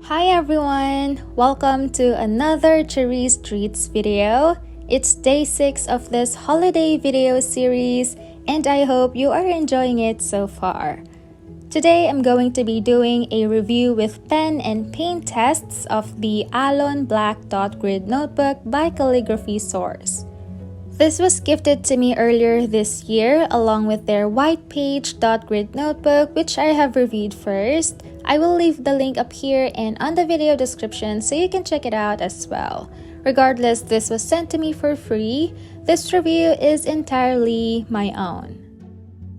Hi everyone! Welcome to another Charizze Treats video. It's day 6 of this holiday video series and I hope you are enjoying it so far. Today I'm going to be doing a review with pen and paint tests of the Alon Black Dot Grid Notebook by Calligraphy Source. This was gifted to me earlier this year along with their white page dot grid notebook, which I have reviewed first. I will leave the link up here and on the video description so you can check it out as well. Regardless, this was sent to me for free. This review is entirely my own.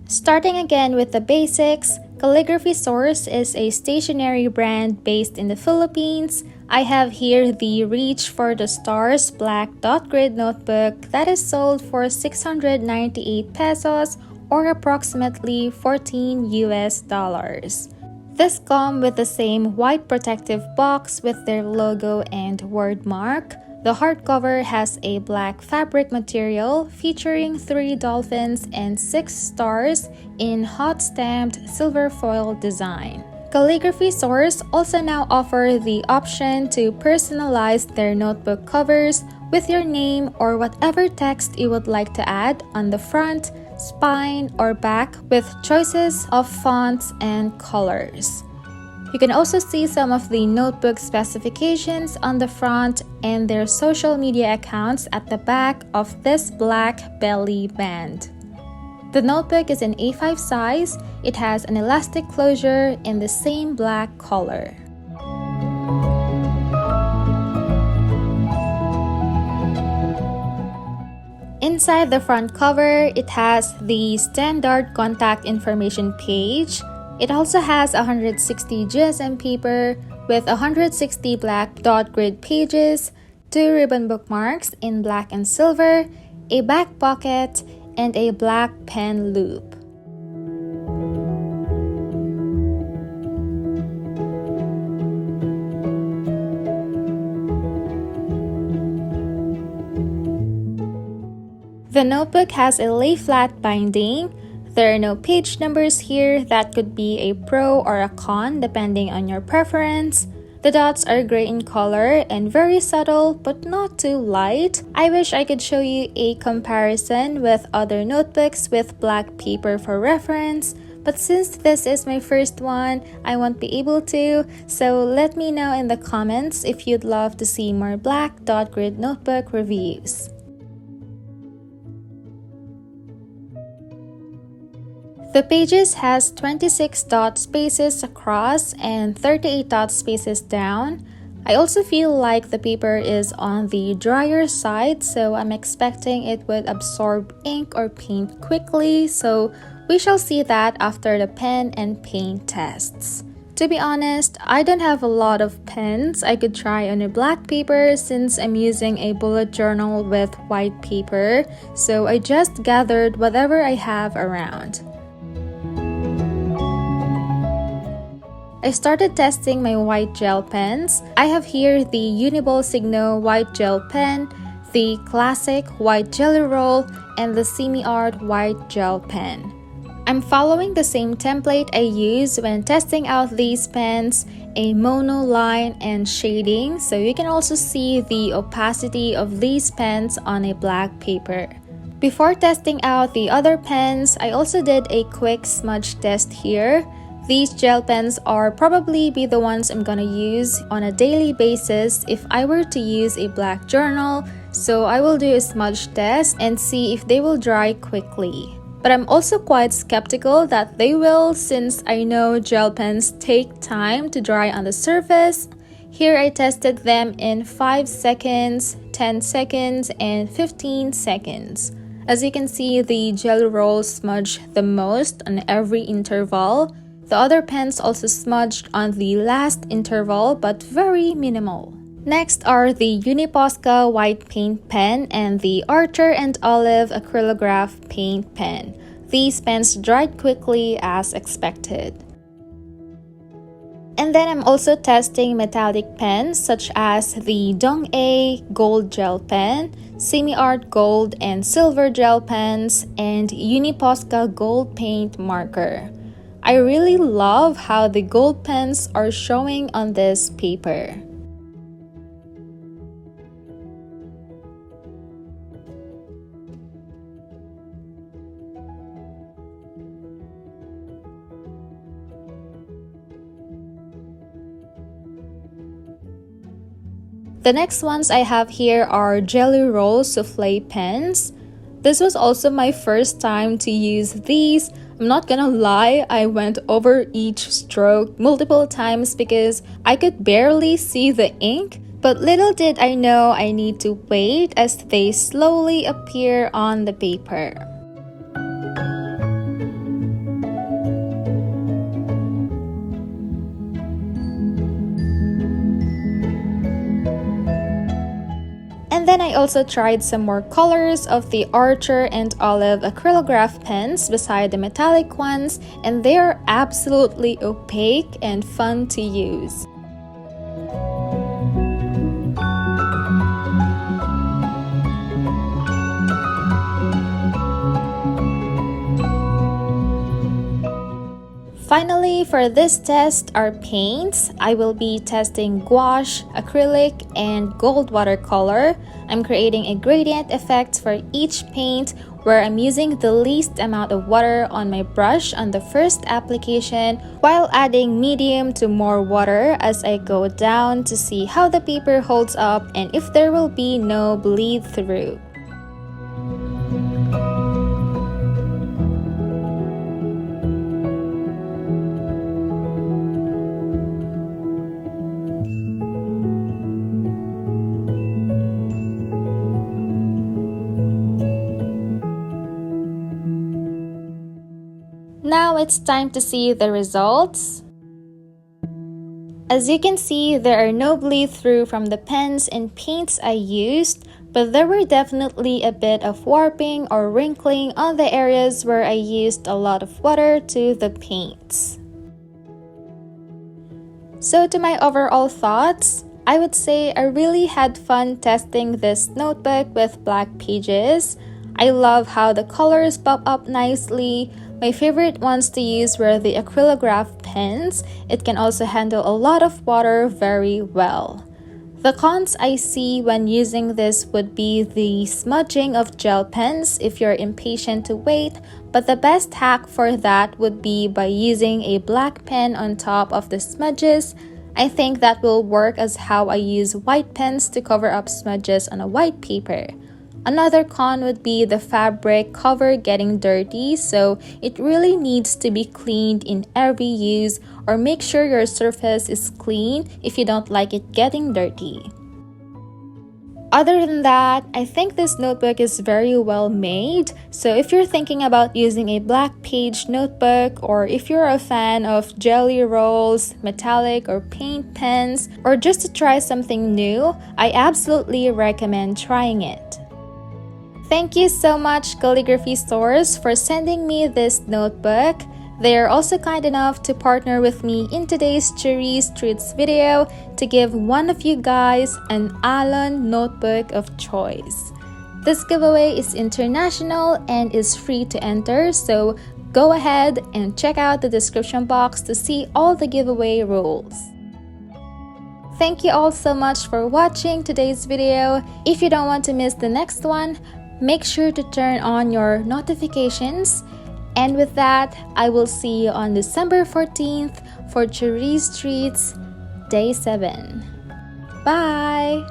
Starting again with the basics, Calligraphy Source is a stationery brand based in the Philippines. I have here the Reach for the Stars Black Dot Grid Notebook that is sold for 698 pesos or approximately 14 US dollars. This comes with the same white protective box with their logo and word mark. The hardcover has a black fabric material featuring 3 dolphins and 6 stars in hot stamped silver foil design. Calligraphy Source also now offers the option to personalize their notebook covers with your name or whatever text you would like to add on the front, spine, or back with choices of fonts and colors. You can also see some of the notebook specifications on the front and their social media accounts at the back of this black belly band. The notebook is an A5 size. It has an elastic closure in the same black color. Inside the front cover, it has the standard contact information page. It also has 160 GSM paper with 160 black dot grid pages, 2 ribbon bookmarks in black and silver, a back pocket, and a black pen loop. The notebook has a lay-flat binding. There are no page numbers here. That could be a pro or a con depending on your preference. The dots are gray in color and very subtle but not too light. I wish I could show you a comparison with other notebooks with black paper for reference, but since this is my first one, I won't be able to, so let me know in the comments if you'd love to see more black dot grid notebook reviews. The pages has 26 dot spaces across and 38 dot spaces down. I also feel like the paper is on the drier side, so I'm expecting it would absorb ink or paint quickly, so we shall see that after the pen and paint tests. To be honest, I don't have a lot of pens I could try on a black paper since I'm using a bullet journal with white paper, so I just gathered whatever I have around. I started testing my white gel pens. I have here the Uniball Signo white gel pen, the classic white jelly roll, and the semi-art white gel pen. I'm following the same template I use when testing out these pens, a mono line and shading, so you can also see the opacity of these pens on a black paper. Before testing out the other pens, I also did a quick smudge test here. These gel pens are probably be the ones I'm gonna use on a daily basis if I were to use a black journal, so I will do a smudge test and see if they will dry quickly. But I'm also quite skeptical that they will since I know gel pens take time to dry on the surface. Here I tested them in 5 seconds, 10 seconds, and 15 seconds. As you can see, the jelly roll smudged the most on every interval. The other pens also smudged on the last interval but very minimal. Next are the Uniposca white paint pen and the Archer and Olive acrylograph paint pen. These pens dried quickly as expected. And then I'm also testing metallic pens such as the Dong-A gold gel pen, semi-art gold and silver gel pens, and Uniposca gold paint marker. I really love how the gold pens are showing on this paper. The next ones I have here are Jelly Roll Souffle pens. This was also my first time to use these. I'm not gonna lie, I went over each stroke multiple times because I could barely see the ink, but little did I know I need to wait as they slowly appear on the paper. And then I also tried some more colors of the Archer and Olive acrylograph pens beside the metallic ones, and they are absolutely opaque and fun to use. Finally, for this test are paints. I will be testing gouache, acrylic, and gold watercolor. I'm creating a gradient effect for each paint where I'm using the least amount of water on my brush on the first application while adding medium to more water as I go down to see how the paper holds up and if there will be no bleed through. Now it's time to see the results. As you can see, there are no bleed through from the pens and paints I used, but there were definitely a bit of warping or wrinkling on the areas where I used a lot of water to the paints. So to my overall thoughts, I would say I really had fun testing this notebook with black pages. I love how the colors pop up nicely. My favorite ones to use were the acrylograph pens. It can also handle a lot of water very well. The cons I see when using this would be the smudging of gel pens if you're impatient to wait, but the best hack for that would be by using a black pen on top of the smudges. I think that will work as how I use white pens to cover up smudges on a white paper. Another con would be the fabric cover getting dirty, so it really needs to be cleaned in every use, or make sure your surface is clean if you don't like it getting dirty. Other than that, I think this notebook is very well made, so if you're thinking about using a black page notebook, or if you're a fan of jelly rolls, metallic or paint pens, or just to try something new, I absolutely recommend trying it. Thank you so much, Calligraphy Stores, for sending me this notebook. They are also kind enough to partner with me in today's Charizze Treats video to give one of you guys an Alon Notebook of choice. This giveaway is international and is free to enter, so go ahead and check out the description box to see all the giveaway rules. Thank you all so much for watching today's video. If you don't want to miss the next one, make sure to turn on your notifications. And with that, I will see you on December 14th for Charizze Treats Day 7. Bye!